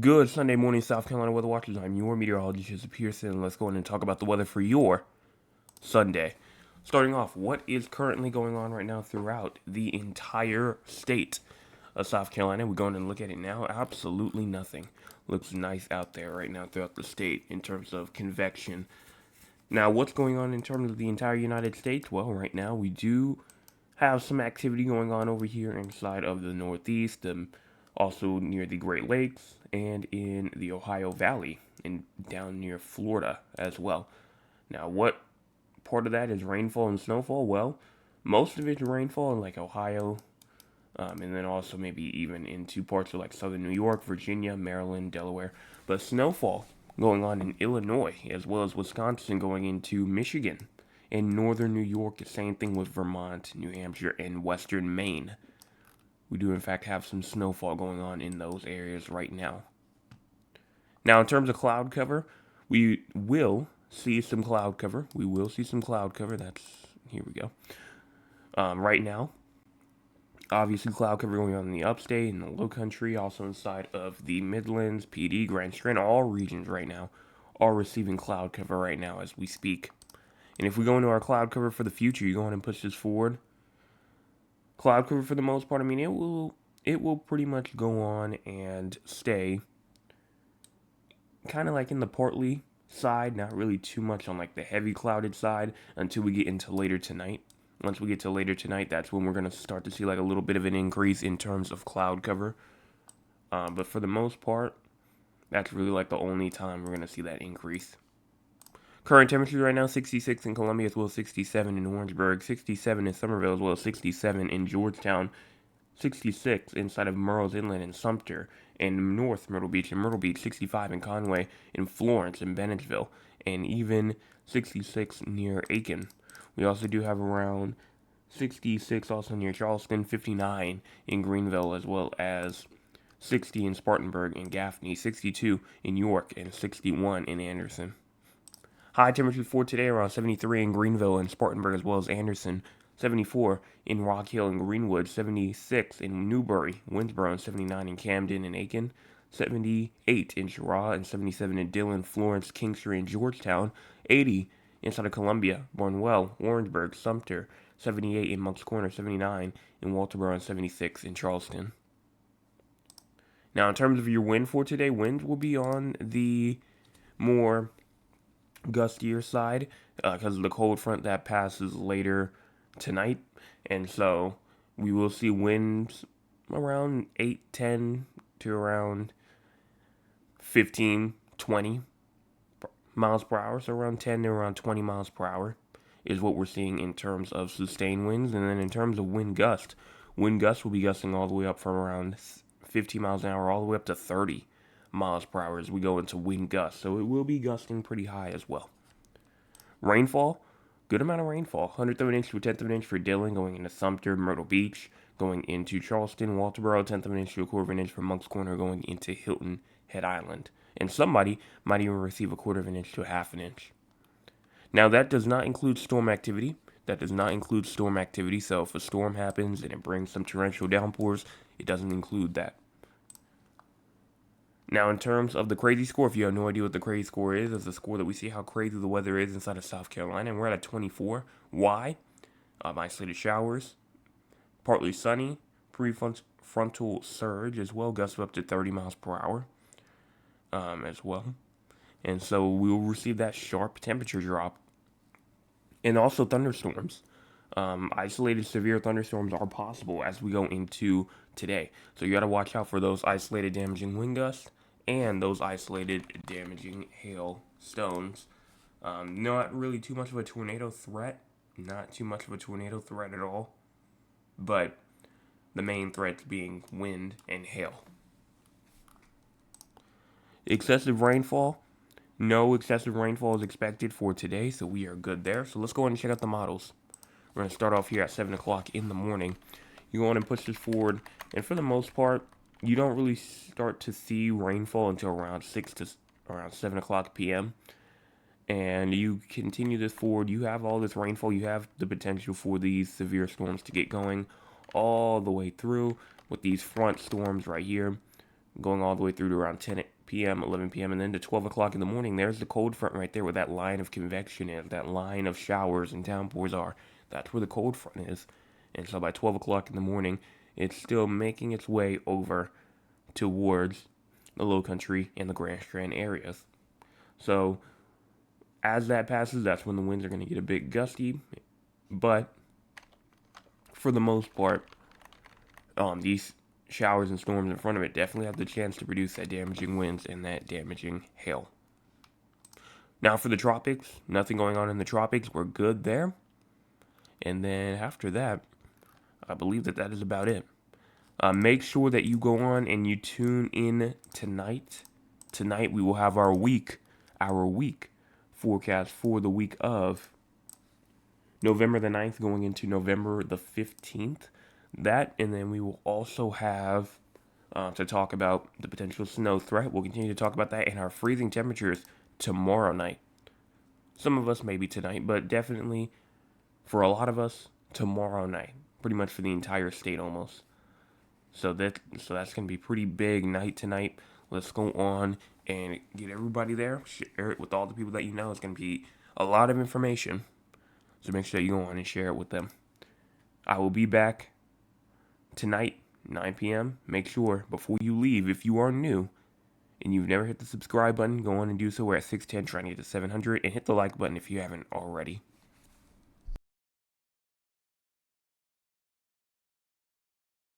Good Sunday morning, South Carolina weather watchers. I'm your meteorologist, Joseph Pearson. Let's go in and talk about the weather for your Sunday. Starting off, what is currently going on right now throughout the entire state of South Carolina? We're going to look at it now. Absolutely nothing. Looks nice out there right now throughout the state in terms of convection. Now, what's going on in terms of the entire United States? Well, right now we do have some activity going on over here inside of the Northeast, also near the Great Lakes and in the Ohio Valley and down near Florida as well. Now, what part of that is rainfall and snowfall? Well, most of it's rainfall in like Ohio, and then also maybe even into parts of like southern New York, Virginia, Maryland, Delaware. But snowfall going on in Illinois as well as Wisconsin, going into Michigan and northern New York. The same thing with Vermont, New Hampshire, and western Maine. We do in fact have some snowfall going on in those areas right now. Now, in terms of cloud cover, we will see some cloud cover. We will see some cloud cover. Here we go. Right now, obviously cloud cover going on in the upstate and the low country, also inside of the Midlands, PD, Grand Strand, all regions right now are receiving cloud cover right now as we speak. And if we go into our cloud cover for the future, you go ahead and push this forward. Cloud cover for the most part, I mean, it will pretty much go on and stay kind of like in the partly side, not really too much on like the heavy clouded side until we get into later tonight. Once we get to later tonight, that's when we're going to start to see like a little bit of an increase in terms of cloud cover. But for the most part, that's really like the only time we're going to see that increase. Current temperatures right now 66 in Columbia as well as 67 in Orangeburg, 67 in Somerville as well as 67 in Georgetown, 66 inside of Murrells Inlet and Sumter, and North Myrtle Beach and Myrtle Beach, 65 in Conway, in Florence and Bennettsville, and even 66 near Aiken. We also do have around 66 also near Charleston, 59 in Greenville, as well as 60 in Spartanburg and Gaffney, 62 in York, and 61 in Anderson. High temperatures for today around 73 in Greenville and Spartanburg as well as Anderson, 74 in Rock Hill and Greenwood, 76 in Newbury, Winsboro, and 79 in Camden and Aiken, 78 in Cheraw, and 77 in Dillon, Florence, Kingstree, and Georgetown, 80 inside of Columbia, Barnwell, Orangeburg, Sumter, 78 in Moncks Corner, 79 in Walterboro, and 76 in Charleston. Now, in terms of your wind for today, winds will be on the more gustier side because of the cold front that passes later tonight. And so we will see winds around 8, 10 to around 15, 20 miles per hour. So around 10 to around 20 miles per hour is what we're seeing in terms of sustained winds. And then in terms of wind gusts will be gusting all the way up from around 15 miles an hour all the way up to 30 miles per hour as we go into wind gusts. So it will be gusting pretty high as well. Rainfall, good amount of rainfall. 100th of an inch to a 10th of an inch for Dillon going into Sumter, Myrtle Beach, going into Charleston, Walterboro, 10th of an inch to a quarter of an inch for Moncks Corner going into Hilton Head Island. And somebody might even receive a quarter of an inch to a half an inch. Now that does not include storm activity. So if a storm happens and it brings some torrential downpours, it doesn't include that. Now, in terms of the crazy score, if you have no idea what the crazy score is, it's the score that we see how crazy the weather is inside of South Carolina, and we're at a 24. Why? Isolated showers, partly sunny, prefrontal surge as well, gusts up to 30 miles per hour as well. And so we will receive that sharp temperature drop. And also thunderstorms. Isolated severe thunderstorms are possible as we go into today. So you got to watch out for those isolated damaging wind gusts and those isolated damaging hail stones. Not really too much of a tornado threat. Not too much of a tornado threat at all. But the main threats being wind and hail. Excessive rainfall. No excessive rainfall is expected for today, so we are good there. So let's go ahead and check out the models. We're going to start off here at 7 o'clock in the morning. You go on and push this forward, and for the most part, you don't really start to see rainfall until around 6 to around 7 o'clock p.m. And you continue this forward. You have all this rainfall. You have the potential for these severe storms to get going all the way through with these front storms right here going all the way through to around 10 p.m., 11 p.m., and then to 12 o'clock in the morning, there's the cold front right there where that line of convection is, that line of showers and downpours are. That's where the cold front is. And so by 12 o'clock in the morning, it's still making its way over towards the low country and the Grand Strand areas. So as that passes, that's when the winds are going to get a bit gusty. But for the most part, these showers and storms in front of it definitely have the chance to produce that damaging winds and that damaging hail. Now for the tropics, nothing going on in the tropics. We're good there. And then after that, I believe that is about it. Make sure that you go on and you tune in tonight. Tonight we will have our week forecast for the week of November the 9th going into November the 15th. That, and then we will also have to talk about the potential snow threat. We'll continue to talk about that and our freezing temperatures tomorrow night. Some of us maybe tonight, but definitely for a lot of us tomorrow night. Pretty much for the entire state almost. So that's going to be pretty big night tonight. Let's go on and get everybody there. Share it with all the people that you know. It's going to be a lot of information. So make sure that you go on and share it with them. I will be back tonight, 9 p.m. Make sure before you leave, if you are new and you've never hit the subscribe button, go on and do so. We're at 610, trying to get to 700, and hit the like button if you haven't already.